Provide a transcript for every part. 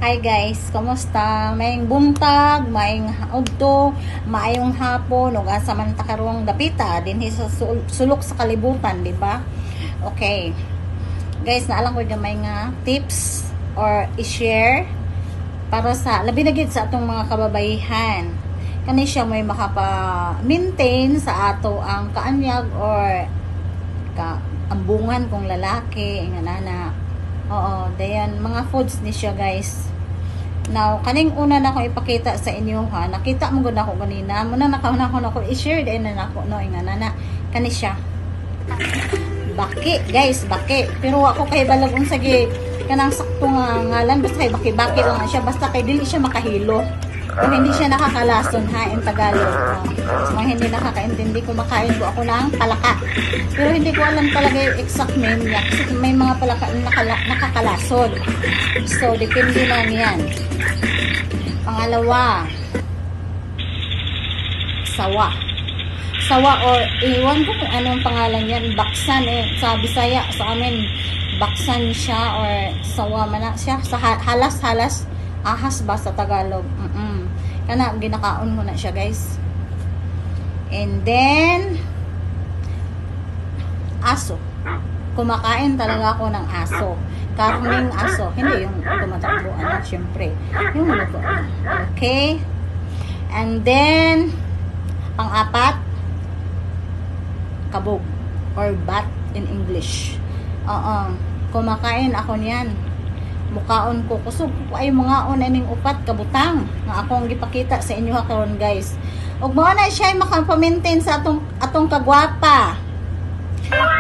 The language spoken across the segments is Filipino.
Hi guys, kumusta? Maayong buntag, maayong udto, maayong hapon, ug asa man ta karong dapita dinhi sa sulok sa kalibutan, di ba? Okay. Guys, naalang ko gamay nga tips or i-share para sa labi na gid sa atong mga kababayihan. Kani siya may makapa-maintain sa ato ang kaanyag or kaambungan kung lalaki, nga nana. Oo, dayan mga foods ni siya guys. Now, kaning una na ko ipakita sa inyo ha. Nakita mo gud ako kanina. Muna nakauna ko na ko i-share din na nako no nga nana. Kani siya. Baki, guys, baki. Pero ako kay balag unsa gi kanang sakto nga ngalan basta kay baki-baki lang siya basta kay dili siya makahilo. Kung hindi siya nakakalason ha in Tagalog. So, mga hindi nakakaintindi ko makain ko ako ng palaka. Pero hindi ko alam talaga yung exact name niya kasi may mga palaka na nakakalason. So, depende lang yan. Pangalawa, sawa. Sawa or iwan ko kung anong pangalan yan. Baksan eh. Sa Bisaya, sa amin, baksan siya or sawa man siya. Sa halas-halas, ahas ba sa Tagalog? Kana, ginakaon ko na siya guys. And then, aso. Kumakain talaga ako ng aso. Karning aso. Hindi yung tumatakbo, syempre. Yung luto. Okay? And then, pang-apat, kabog. Or bat in English. Kumakain ako niyan. Mukaon ko. Kusog ko ay mga ning upat kabutang. Nga akong gipakita sa inyo ha karon guys. Ug mao na siya maka-maintain sa atong kagwapa.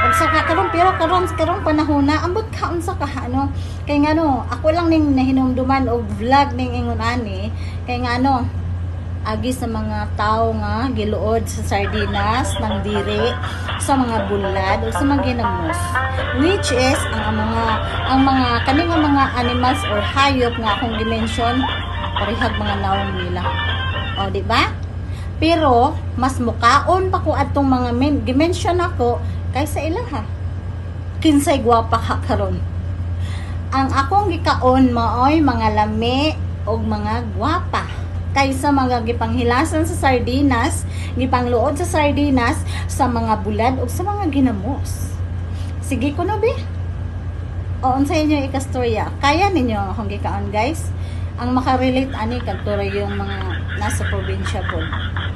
Ug sa karon pero karon panahon na ambot kaon sa ano kay ngano ako lang ning nahinumduman og vlog ning ingon ani kay ngano agi sa mga tao nga giluod sa sardinas ng diri sa mga bulad o sa mga ginamos which is ang mga kaning mga animals or hayop nga akong dimension parihag mga naong nila o di ba pero mas mukaon pa ko atong mga dimension ako kaysa ilaha kinsay gwapa ka karon ang akong gikaon maoy mga lami og mga gwapa kaysa mga gipanghilasan sa sardinas, gipangluod sa sardinas, sa mga bulad o sa mga ginamos. Sige ko no, be? O, unsa inyo ikastorya? Kaya ninyo akong gikaon, guys? Ang makarelate ani kadtoro yung mga nasa probinsya po.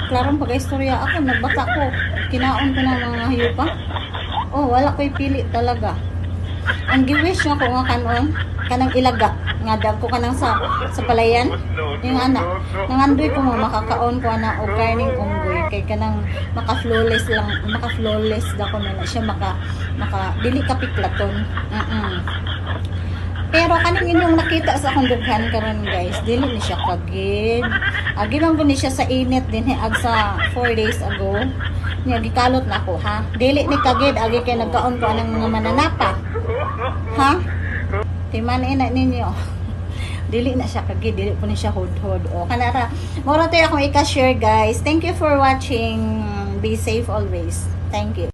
Klarong pag-istorya ako, nagbata ko. Kinaon ko ng mga hayupa. Oh, wala ko'y pili talaga. Ang giwish nga ko nga kanon, kanang ilaga nga dag ko kanang sa palayan yung anak nangandoy ko mo makakaon ko ana og karning unggoy kay kanang maka-flawless da ko na siya maka dili ka piklaton pero kaning inyong nakita sa akong dughan karon guys dili ni siya kagid agi lang ko ni siya sa init din ag sa 4 days ago niya gikalot na ako ha dili ni kagid agi kay nagkaon ko anang mga mananapa ha timan ina ninyo dili na siya kagi dili po ni siya hod-hod o kanara mura tayo akong i-share guys thank you for watching be safe always thank you.